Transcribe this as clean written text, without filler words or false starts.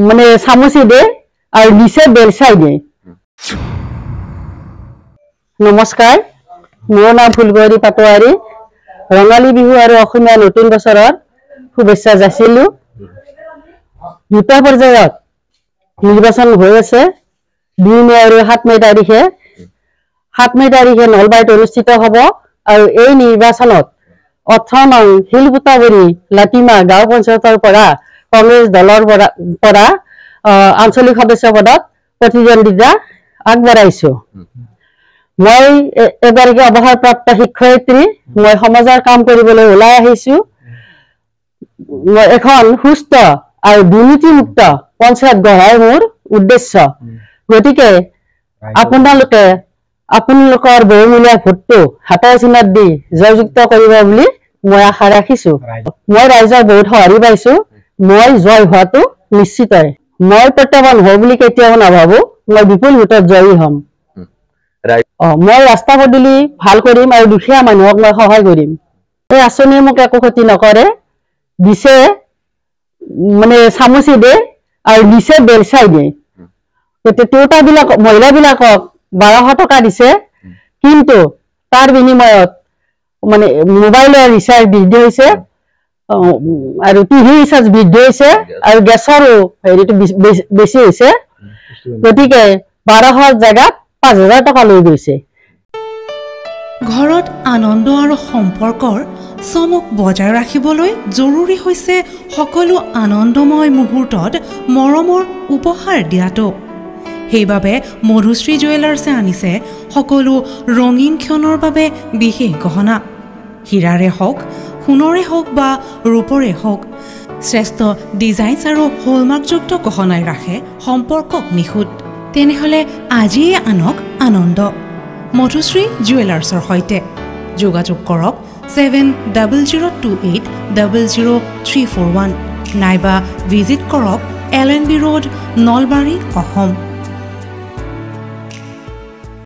মানে চামুচি দিয়ে আৰু নিচে বেলচাই দিয়ে। নমস্কাৰ, মোৰ নাম ফুলকুঁৱৰী পাটোৱাৰী। ৰঙালী বিহু আৰু অসমীয়া নতুন বছৰৰ শুভেচ্ছা যাচিলোঁ। দুটা পৰ্যায়ত নিৰ্বাচন হৈ আছে। 2 মে আৰু 7 মে তাৰিখে 7 মে তাৰিখে নলবাৰীত অনুষ্ঠিত হ'ব আৰু এই নিৰ্বাচনত 18 নং শিলপুতাবৰী লাটিমা গাঁও পঞ্চায়তৰ পৰা কংগ্ৰেছ দলৰ পৰা আঞ্চলিক সদস্য পদত প্ৰতিদ্বন্দ্বিতা আগবঢ়াইছোঁ। মই এগৰাকী অৱসৰপ্ৰাপ্ত শিক্ষয়িত্ৰী। মই সমাজৰ কাম কৰিবলৈ ওলাই আহিছোঁ। এখন সুস্থ আৰু দুৰ্নীতিমুক্ত পঞ্চায়ত গঢ়াই মোৰ উদ্দেশ্য। গতিকে আপোনালোকৰ বহুমূলীয়া ভোটটো হাতৰ চিনত দি জয়যুক্ত কৰিব বুলি মই আশা ৰাখিছোঁ। মই ৰাইজৰ বহুত সঁহাৰি পাইছোঁ। মই জয় হোৱাটো নিশ্চিতই। মই প্ৰত্যাহ্বান হ'ব বুলি কেতিয়াও নাভাবোঁ। মই বিপুল ভোটত জয়ী হ'ম। মই ৰাস্তা পদূলি ভাল কৰিম আৰু দুখীয়া মানুহক মই সহায় কৰিম। এই আঁচনিয়ে মোক একো ক্ষতি নকৰে। দিছে মানে চামুচি দিয়ে আৰু নিচে বেলচাই দিয়ে। তিৰোতাবিলাকক মহিলাবিলাকক 1200 টকা দিছে, কিন্তু তাৰ বিনিময়ত মানে মোবাইলৰ ৰিচাৰ্জ বৃদ্ধি হৈছে আৰু টিভি ৰিচাৰ্জ বৃদ্ধি হৈছে আৰু গেছৰো হেৰিটো বেছি হৈছে। গতিকে 1200 জেগাত 5000 টকা লৈ গৈছে। ঘৰত আনন্দ আৰু সম্পৰ্কৰ চমক বজাই ৰাখিবলৈ জৰুৰী হৈছে সকলো আনন্দময় মুহূৰ্তত মৰমৰ উপহাৰ দিয়াটো। সেইবাবে মধুশ্ৰী জুৱেলাৰ্ছে আনিছে সকলো ৰঙীন ক্ষণৰ বাবে বিশেষ গহনা। হীৰাৰে হওক, সোণৰে হওক বা ৰূপৰে হওক, শ্ৰেষ্ঠ ডিজাইনছ আৰু হলমাৰ্কযুক্ত গহনাই ৰাখে সম্পৰ্কক নিখুঁত। তেনেহ'লে আজিয়ে আনক আনন্দ মধুশ্ৰী জুৱেলাৰ্ছৰ সৈতে। যোগাযোগ কৰক 7028000341 নাইবা ভিজিট কৰক LNB ৰোড, নলবাৰী, অসম।